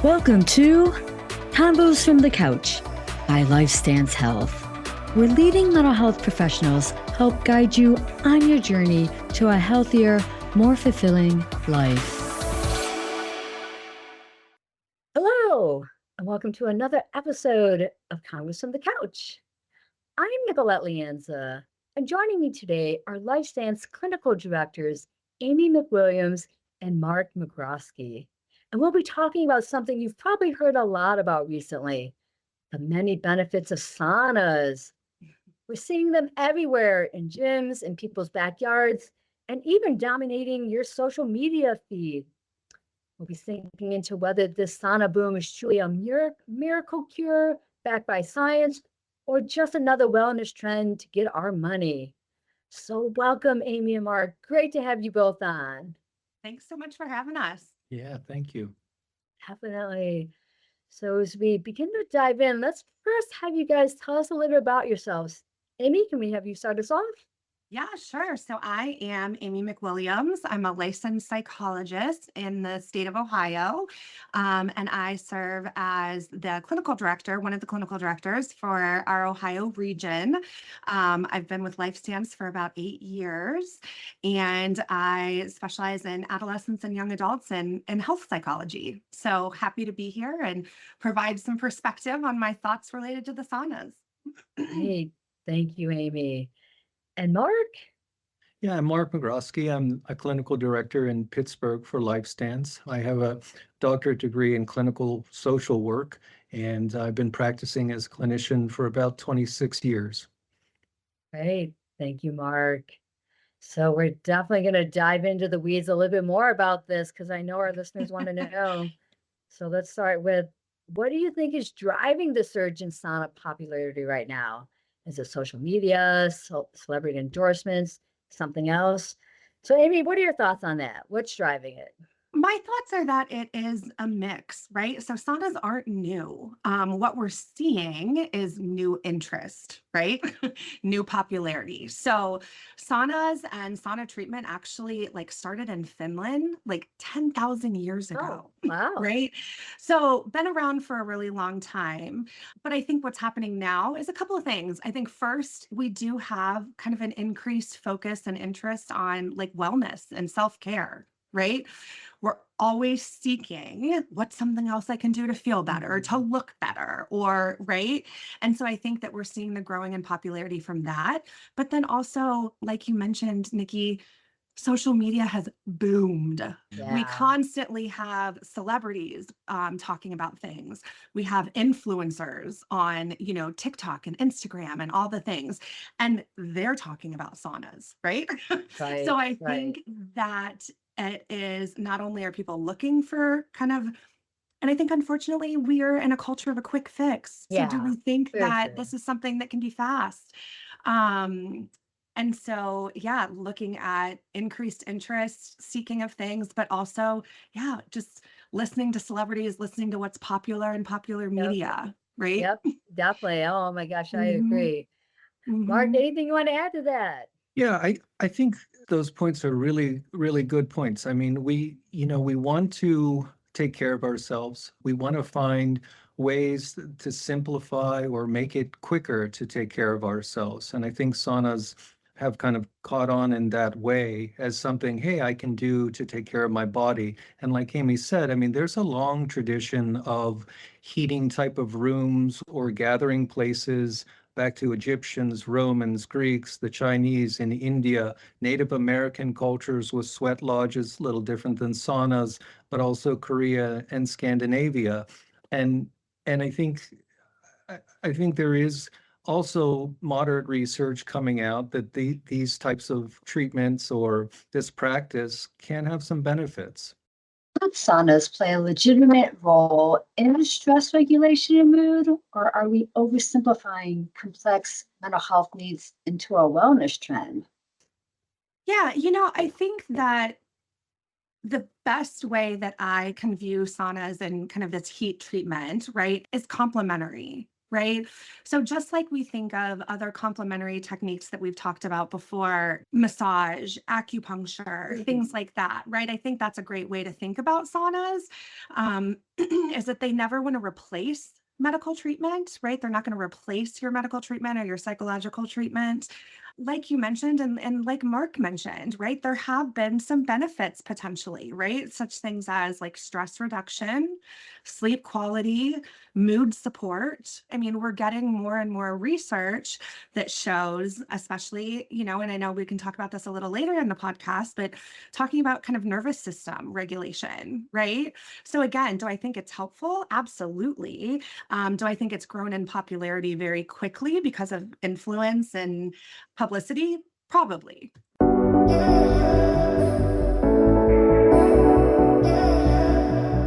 Welcome to Combos from the Couch by LifeStance Health, where leading mental health professionals help guide you on your journey to a healthier, more fulfilling life. Hello, and welcome to another episode of Combos from the Couch. I'm Nicolette Lianza, and joining me today are LifeStance clinical directors Amy McWilliams and Mark McGrosky. And we'll be talking about something you've probably heard a lot about recently, the many benefits of saunas. We're seeing them everywhere in gyms, in people's backyards, and even dominating your social media feed. We'll be sinking into whether this sauna boom is truly a miracle cure backed by science or just another wellness trend to get our money. So welcome, Amy and Mark. Great to have you both on. Thanks so much for having us. Yeah, thank you. Definitely. So as we begin to dive in, let's first have you guys tell us a little bit about yourselves. Amy, can we have you start us off? Yeah, sure. So I am Amy McWilliams. I'm a licensed psychologist in the state of Ohio, and I serve as the clinical director, one of the clinical directors for our Ohio region. I've been with LifeStance for about 8 years, and I specialize in adolescents and young adults and health psychology. So happy to be here and provide some perspective on my thoughts related to the saunas. Hey, thank you, Amy. And Mark? Yeah, I'm Mark McGrosky. I'm a clinical director in Pittsburgh for LifeStance. I have a doctorate degree in clinical social work, and I've been practicing as a clinician for about 26 years. Great. Thank you, Mark. So we're definitely going to dive into the weeds a little bit more about this because I know our listeners want to know. So let's start with, what do you think is driving the surge in sauna popularity right now? Is it social media, celebrity endorsements, something else? So Amy, what are your thoughts on that? What's driving it? My thoughts are that it is a mix, right? So saunas aren't new. What we're seeing is new interest, right? New popularity. So saunas and sauna treatment actually started in Finland 10,000 years ago. Oh, wow. Right? So been around for a really long time. But I think what's happening now is a couple of things. I think first, we do have kind of an increased focus and interest on wellness and self-care, right? We're always seeking what's something else I can do to feel better, to look better, or right. And so I think that we're seeing the growing in popularity from that. But then also, like you mentioned, Nikki, social media has boomed. We Yeah. constantly have celebrities talking about things. We have influencers on, TikTok and Instagram and all the things, and they're talking about saunas, right? Right, So I right. think that it is not only are people looking for and I think unfortunately we are in a culture of a quick fix. So do Yeah, we think very that true. this is something that can be fast? And so, yeah, looking at increased interest, seeking of things, but also, yeah, just listening to celebrities, listening to what's popular in popular Yep. media, right? Yep, definitely. Oh my gosh, I Mhm, agree. Mark, mhm. anything you want to add to that? Yeah, I think those points are really, really good points. I mean, we want to take care of ourselves. We want to find ways to simplify or make it quicker to take care of ourselves. And I think saunas have kind of caught on in that way as something, hey, I can do to take care of my body. And like Amy said, I mean, there's a long tradition of heating type of rooms or gathering places back to Egyptians, Romans, Greeks, the Chinese in India, Native American cultures with sweat lodges, little different than saunas, but also Korea and Scandinavia. And and I think there is also moderate research coming out that these types of treatments or this practice can have some benefits. Could saunas play a legitimate role in stress regulation and mood, or are we oversimplifying complex mental health needs into a wellness trend? Yeah, I think that the best way that I can view saunas and kind of this heat treatment, right, is complementary, right? So just like we think of other complementary techniques that we've talked about before, massage, acupuncture, things like that, right? I think that's a great way to think about saunas, is that they never want to replace medical treatment, right? They're not going to replace your medical treatment or your psychological treatment. Like you mentioned, and like Mark mentioned, right? There have been some benefits potentially, right? Such things as like stress reduction, sleep quality, mood support. I mean, we're getting more and more research that shows, especially, and I know we can talk about this a little later in the podcast, but talking about kind of nervous system regulation, right? So again, do I think it's helpful? Absolutely. Do I think it's grown in popularity very quickly because of influence and publicity? Probably.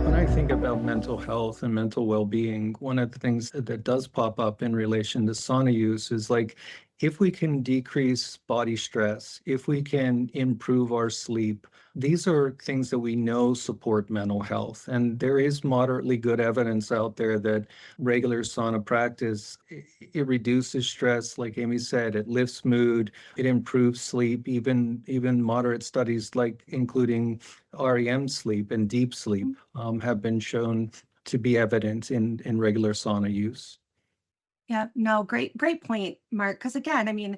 When I think about mental health and mental well-being, one of the things that does pop up in relation to sauna use is like if we can decrease body stress, if we can improve our sleep, these are things that we know support mental health. And there is moderately good evidence out there that regular sauna practice, it reduces stress, like Amy said, it lifts mood, it improves sleep, even moderate studies like including REM sleep and deep sleep have been shown to be evident in regular sauna use. Yeah, no, great point, Mark. Because again, I mean,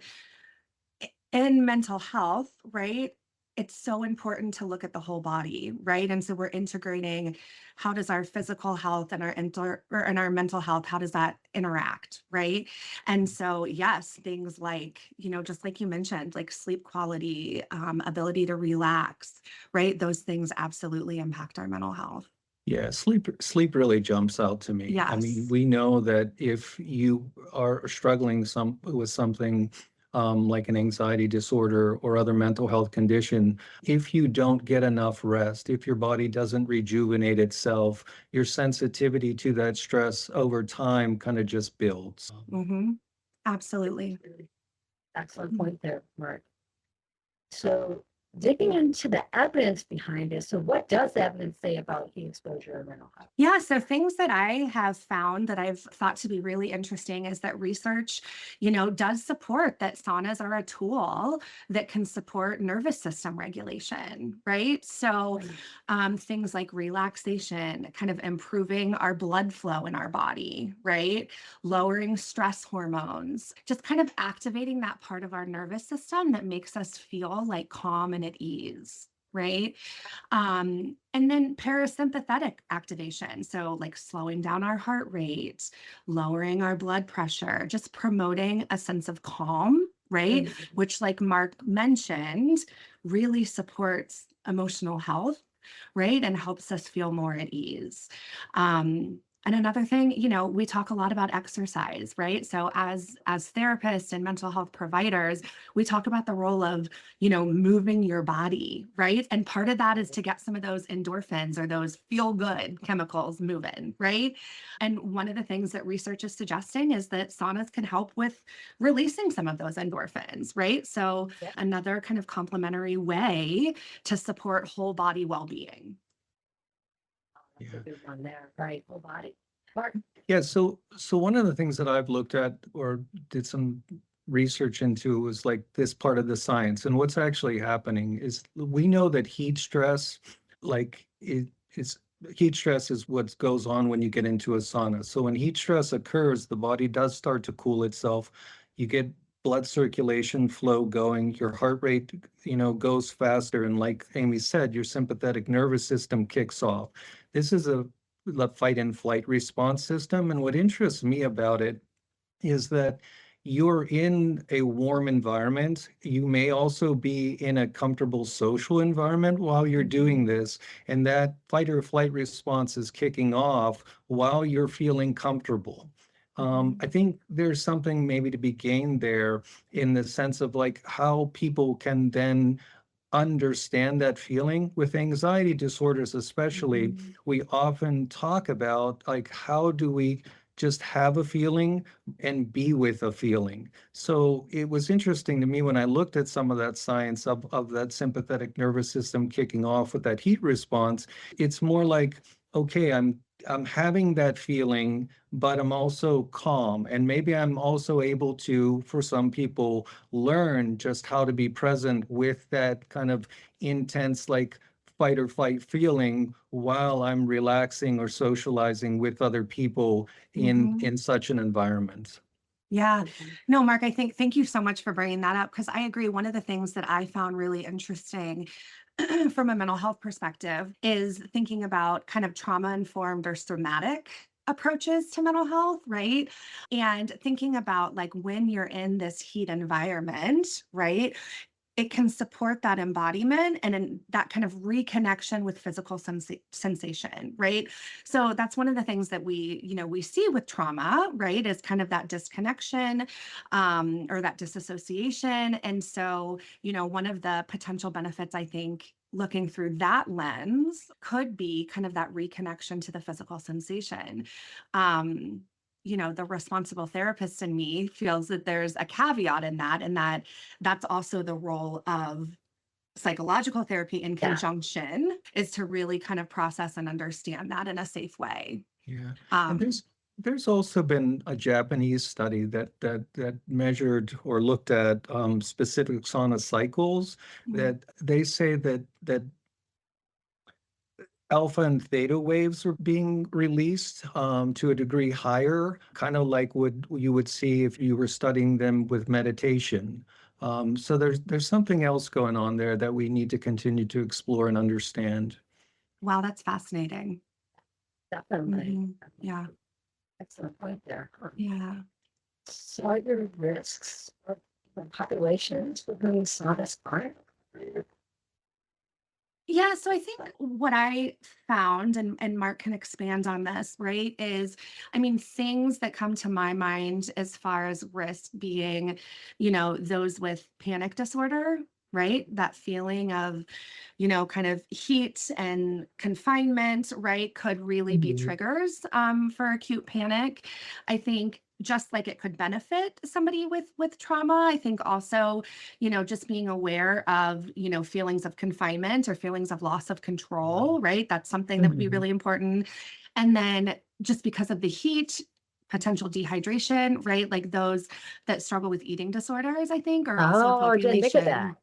in mental health, right? It's so important to look at the whole body, right? And so we're integrating how does our physical health and our mental health, how does that interact, right? And so yes, things like, just like you mentioned, like sleep quality, ability to relax, right? Those things absolutely impact our mental health. Yeah, sleep really jumps out to me. I mean, Yes. we know that if you are struggling with something like an anxiety disorder or other mental health condition, if you don't get enough rest, if your body doesn't rejuvenate itself, your sensitivity to that stress over time kind of just builds. Mm-hmm. Absolutely. Excellent point there, Mark. So digging into the evidence behind it. So what does the evidence say about heat exposure and mental health? Yeah, so things that I have found that I've thought to be really interesting is that research, does support that saunas are a tool that can support nervous system regulation, right? So things like relaxation, kind of improving our blood flow in our body, right? Lowering stress hormones, just kind of activating that part of our nervous system that makes us feel like calm and at ease. Right. And then parasympathetic activation. So, like slowing down our heart rate, lowering our blood pressure, just promoting a sense of calm, right? Which, like Mark mentioned, really supports emotional health, right? And helps us feel more at ease. And another thing, we talk a lot about exercise, right? So as therapists and mental health providers, we talk about the role of, moving your body, right? And part of that is to get some of those endorphins or those feel good chemicals moving, right? And one of the things that research is suggesting is that saunas can help with releasing some of those endorphins, right? So another kind of complementary way to support whole body well-being. That's a good one there, right? Whole body. Mark. Yeah, so one of the things that I've looked at or did some research into was like this part of the science. And what's actually happening is we know that heat stress, like heat stress is what goes on when you get into a sauna. So when heat stress occurs, the body does start to cool itself. You get blood circulation flow going, your heart rate, goes faster. And like Amy said, your sympathetic nervous system kicks off. This is the fight and flight response system. And what interests me about it is that you're in a warm environment. You may also be in a comfortable social environment while you're doing this. And that fight or flight response is kicking off while you're feeling comfortable. I think there's something maybe to be gained there in the sense of like how people can then understand that feeling with anxiety disorders, especially. We often talk about like, how do we just have a feeling and be with a feeling? So it was interesting to me when I looked at some of that science of that sympathetic nervous system kicking off with that heat response. It's more like, okay, I'm I'm having that feeling, but I'm also calm. And maybe I'm also able to, for some people, learn just how to be present with that kind of intense, like fight or flight feeling while I'm relaxing or socializing with other people Mhm. in such an environment. Yeah. Mhm. No, Mark, I think thank you so much for bringing that up because I agree. One of the things that I found really interesting from a mental health perspective is thinking about kind of trauma informed or somatic approaches to mental health, right? And thinking about like when you're in this heat environment, right? It can support that embodiment and then that kind of reconnection with physical sensation, right? So that's one of the things that we see with trauma, right, is kind of that disconnection, or that disassociation. And so one of the potential benefits, I think, looking through that lens could be kind of that reconnection to the physical sensation. um the responsible therapist in me feels that there's a caveat in that, and that's also the role of psychological therapy in Yeah. conjunction, is to really kind of process and understand that in a safe way. Yeah. And Um, there's also been a Japanese study that measured or looked at specific sauna cycles mhm. that they say that alpha and theta waves are being released to a degree higher, kind of like what you would see if you were studying them with meditation. So there's something else going on there that we need to continue to explore and understand. Wow, that's fascinating. Definitely. Yeah, Excellent point there. Huh. yeah. So are there risks of the populations with whom saunas aren't? Yeah, so I think what I found, and Mark can expand on this, right, is I mean, things that come to my mind as far as risk being, those with panic disorder, right? That feeling of, kind of heat and confinement, right, could really be Mhm. triggers for acute panic. I think just like it could benefit somebody with trauma, I think also just being aware of, feelings of confinement or feelings of loss of control, right? That's something that would be Mhm. really important. And then just because of the heat, potential dehydration, right? Like those that struggle with eating disorders, I think, are also a Oh, I didn't think of that. population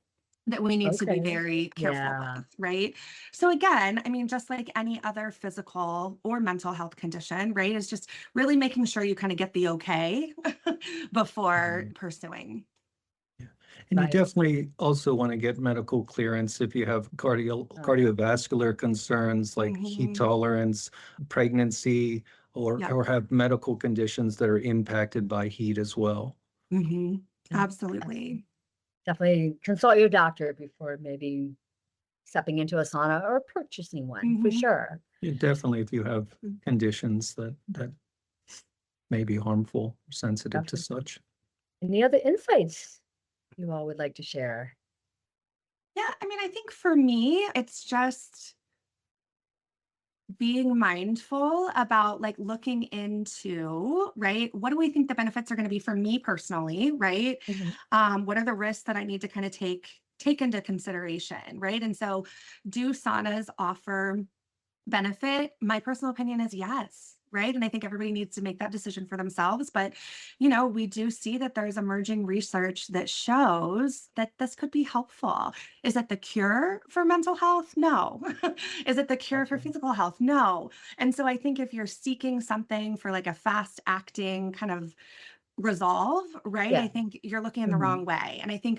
that we need to be Okay. very careful Yeah. with, right? So again, I mean, just like any other physical or mental health condition, right, is just really making sure you kind of get the okay before Mhm. pursuing. Yeah. And you Right. definitely also want to get medical clearance if you have Oh, yeah. cardiovascular concerns like heat Mhm. tolerance, pregnancy, Yep. or have medical conditions that are impacted by heat as well. Mhm. Yeah. Absolutely. Definitely consult your doctor before maybe stepping into a sauna or purchasing one for Mhm. sure. Yeah, definitely if you have conditions that may be harmful or sensitive to Definitely. such. Any other insights you all would like to share? Yeah, I mean, I think for me, it's just being mindful about like looking into, right, what do we think the benefits are going to be for me personally, right? Mhm. What are the risks that I need to kind of take into consideration, right? And so do saunas offer benefit? My personal opinion is yes, right? And I think everybody needs to make that decision for themselves. But, we do see that there's emerging research that shows that this could be helpful. Is it the cure for mental health? No. Is it the cure for Gotcha. physical health? No. And so I think if you're seeking something for like a fast acting kind of resolve, right? I Yeah. think you're looking in the Mhm. wrong way. And I think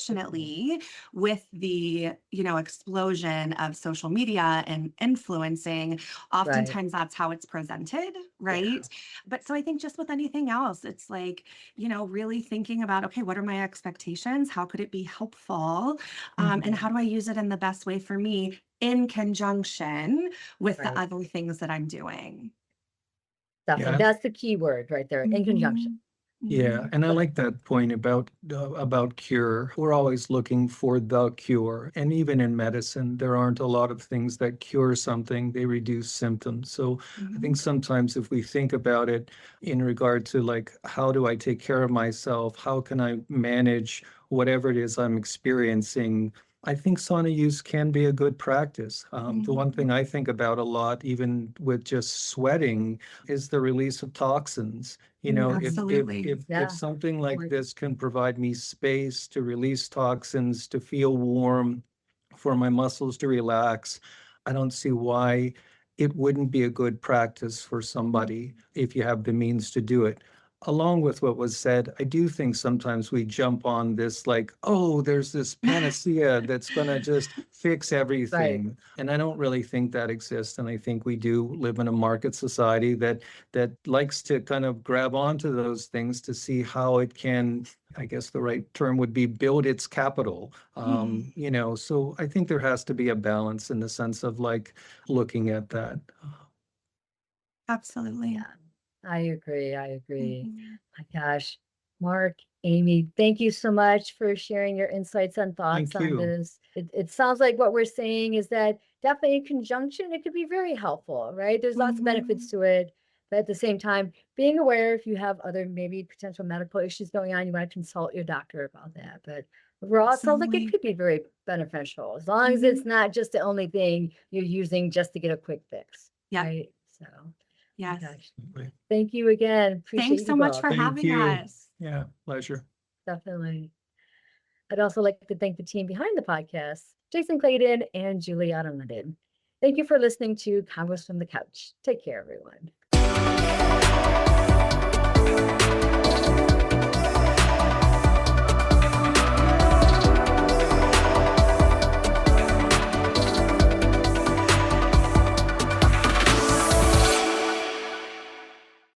Good point. unfortunately, with the, explosion of social media and influencing, Right. oftentimes that's how it's presented, Yeah. right? But so I think just with anything else, it's like, really thinking about, okay, what are my expectations? How could it be helpful? And how Mhm. do I use it in the best way for me in conjunction with the Right. other things that I'm doing? Definitely. Yeah, That's the key word right there, in conjunction. Mhm. yeah, Mhm. and I But like that point about cure. We're always looking for the cure, and even in medicine, there aren't a lot of things that cure something. They reduce symptoms. So I think Mhm. sometimes if we think about it in regard to like, how do I take care of myself? How can I manage whatever it is I'm experiencing? I think sauna use can be a good practice. The one Mhm. thing I think about a lot, even with just sweating, is the release of toxins. You know, if Mhm. if Absolutely. if if Yeah. something like Or this can provide me space to release toxins, to feel warm, for my muscles to relax, I don't see why it wouldn't be a good practice for somebody if you have the means to do it. Along with what was said, I do think sometimes we jump on this like, oh, there's this panacea that's going to just fix right. everything. And I don't really think that exists. And I think we do live in a market society that likes to kind of grab onto those things to see how it can, I guess the right term would be build its capital. You know, so I think there has to be a balance in the sense of like looking at that. Absolutely. Yeah. I agree. I agree. Mhm. My gosh. Mark, Amy, thank you so much for sharing your insights and thoughts Thank on you. this. It sounds like what we're saying is that definitely in conjunction, it could be very helpful, right? There's lots of benefits Mhm. to it. But at the same time, being aware if you have other maybe potential medical issues going on, you want to consult your doctor about that. But overall, it sounds like it Absolutely. could be very beneficial as long as it's Mhm. not just the only thing you're using just to get a quick fix, Yep. right? So, my Yes. gosh. Thank you again. Thanks Appreciate you so much both. for Thank having you. us. Yeah, pleasure. Definitely. I'd also like to thank the team behind the podcast, Jason Clayton and Julie Ottomlin. Thank you for listening to Congress from the Couch. Take care, everyone.